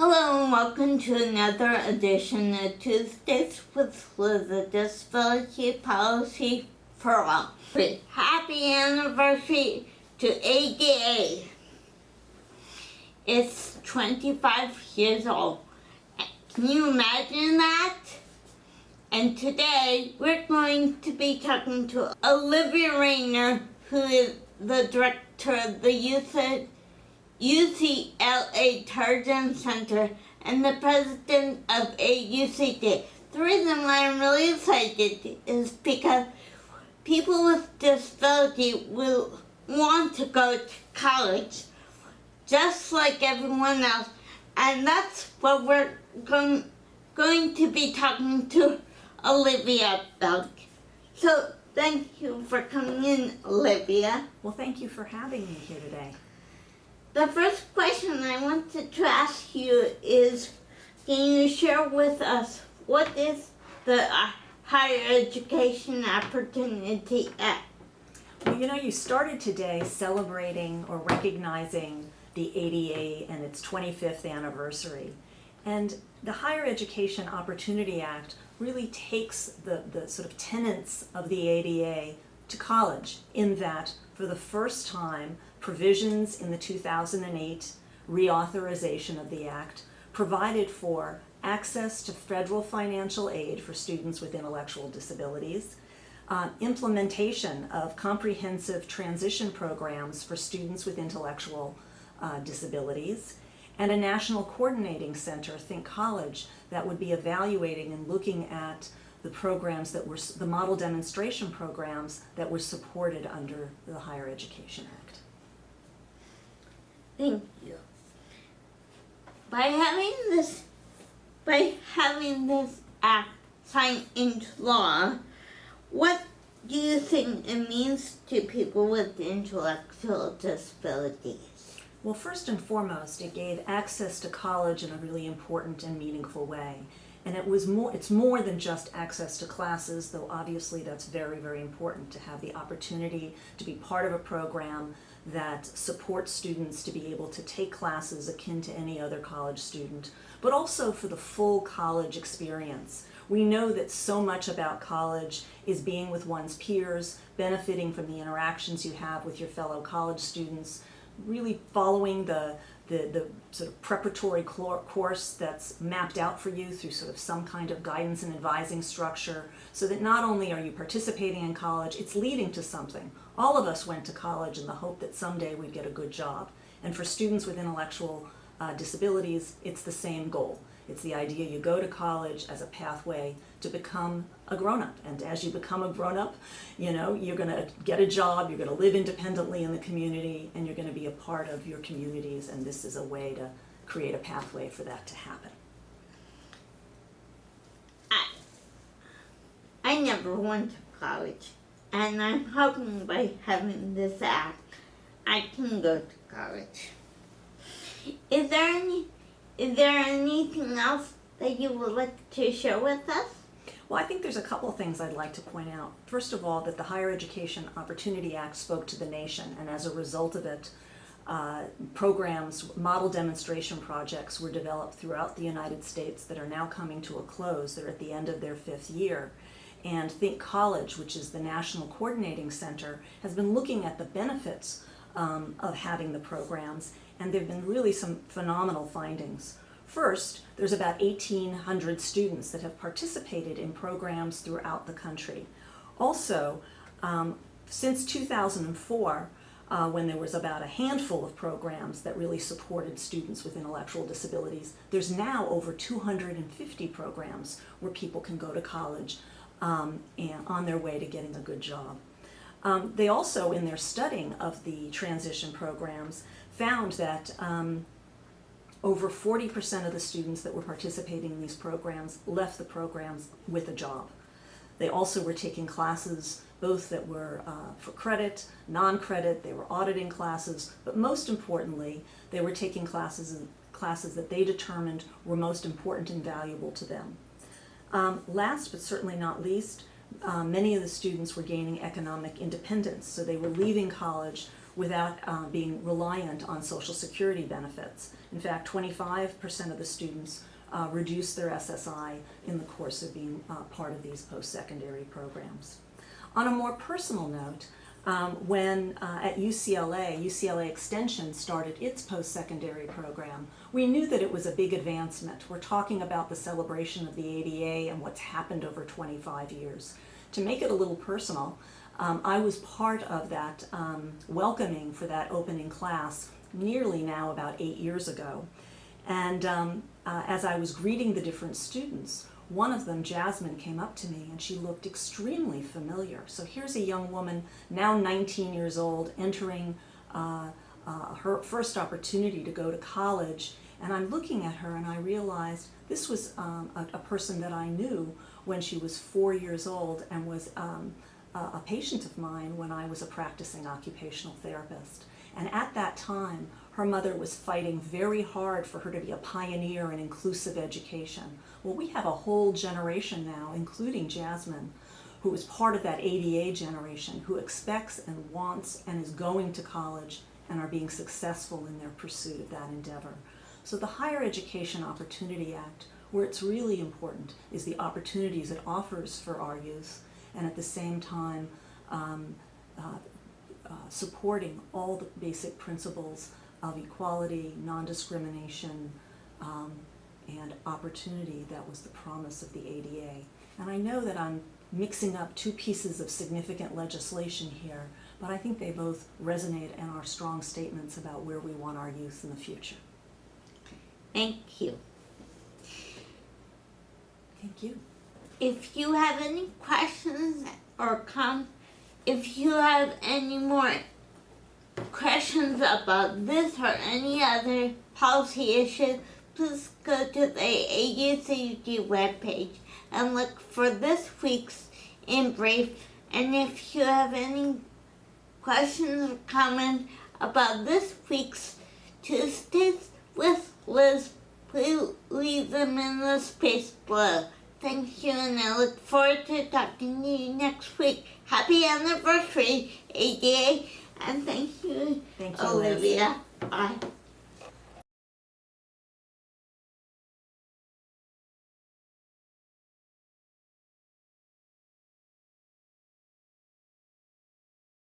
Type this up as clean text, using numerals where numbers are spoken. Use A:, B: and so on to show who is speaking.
A: Hello and welcome to another edition of Tuesdays with Liz, a Disability Policy Forum. Happy anniversary to ADA. It's 25 years old. Can you imagine that? And today we're going to be talking to Olivia Raynor, who is the director of the UCLA Tarjan Center and the president of AUCD. The reason why I'm really excited is because people with disability will want to go to college just like everyone else, and that's what we're going to be talking to Olivia about. So thank you for coming in, Olivia.
B: Well, thank you for having me here today.
A: The first question I wanted to ask you is, can you share with us what is the Higher Education Opportunity Act?
B: Well, you started today celebrating or recognizing the ADA and its 25th anniversary. And the Higher Education Opportunity Act really takes the sort of tenets of the ADA to college, in that for the first time, provisions in the 2008 reauthorization of the Act provided for access to federal financial aid for students with intellectual disabilities, implementation of comprehensive transition programs for students with intellectual disabilities, and a national coordinating center, Think College, that would be evaluating and looking at the programs that were, the model demonstration programs that were supported under the Higher Education Act.
A: Thank you. By having this act signed into law, what do you think it means to people with intellectual disabilities?
B: Well, first and foremost, it gave access to college in a really important and meaningful way. And it's more than just access to classes, though obviously that's very, very important to have the opportunity to be part of a program that supports students to be able to take classes akin to any other college student, but also for the full college experience. We know that so much about college is being with one's peers, benefiting from the interactions you have with your fellow college students, really following the sort of preparatory course that's mapped out for you through sort of some kind of guidance and advising structure, so that not only are you participating in college, it's leading to something. All of us went to college in the hope that someday we'd get a good job. And for students with intellectual disabilities, it's the same goal. It's the idea you go to college as a pathway to become a grown-up. And as you become a grown-up, you're going to get a job, you're going to live independently in the community, and you're going to be a part of your communities, and this is a way to create a pathway for that to happen.
A: I never went to college, and I'm hoping by having this act, I can go to college. Is there anything else that you would like to share with us?
B: Well, I think there's a couple of things I'd like to point out. First of all, that the Higher Education Opportunity Act spoke to the nation, and as a result of it, programs, model demonstration projects were developed throughout the United States that are now coming to a close. They're at the end of their 5th year. And Think College, which is the National Coordinating Center, has been looking at the benefits of having the programs, and there have been really some phenomenal findings. First, there's about 1,800 students that have participated in programs throughout the country. Also, since 2004, when there was about a handful of programs that really supported students with intellectual disabilities, there's now over 250 programs where people can go to college and on their way to getting a good job. They also, in their studying of the transition programs, found that over 40% of the students that were participating in these programs left the programs with a job. They also were taking classes both that were for credit, non-credit, they were auditing classes, but most importantly, they were taking classes that they determined were most important and valuable to them. Last but certainly not least, many of the students were gaining economic independence, so they were leaving college without being reliant on Social Security benefits. In fact, 25% of the students reduce their SSI in the course of being part of these post-secondary programs. On a more personal note, when at UCLA Extension started its post-secondary program, we knew that it was a big advancement. We're talking about the celebration of the ADA and what's happened over 25 years. To make it a little personal, I was part of that welcoming for that opening class nearly now about 8 years ago. And as I was greeting the different students, one of them, Jasmine, came up to me and she looked extremely familiar. So here's a young woman, now 19 years old, entering her first opportunity to go to college. And I'm looking at her and I realized this was a person that I knew when she was 4 years old and was a patient of mine when I was a practicing occupational therapist. And at that time, her mother was fighting very hard for her to be a pioneer in inclusive education. Well, we have a whole generation now, including Jasmine, who is part of that ADA generation, who expects and wants and is going to college and are being successful in their pursuit of that endeavor. So the Higher Education Opportunity Act, where it's really important, is the opportunities it offers for our youth, and at the same time supporting all the basic principles of equality, non-discrimination, and opportunity that was the promise of the ADA. And I know that I'm mixing up two pieces of significant legislation here, but I think they both resonate and are strong statements about where we want our youth in the future.
A: Thank you.
B: Thank you.
A: If you have any questions or if you have any more questions about this or any other policy issue, please go to the AUCD webpage and look for this week's In Brief. And if you have any questions or comments about this week's Tuesdays with Liz, please leave them in the space below. Thank you, and I look forward to talking to you next week. Happy anniversary, ADA, and thank you,
B: Thank you,
A: Olivia.
B: Liz.
A: Bye.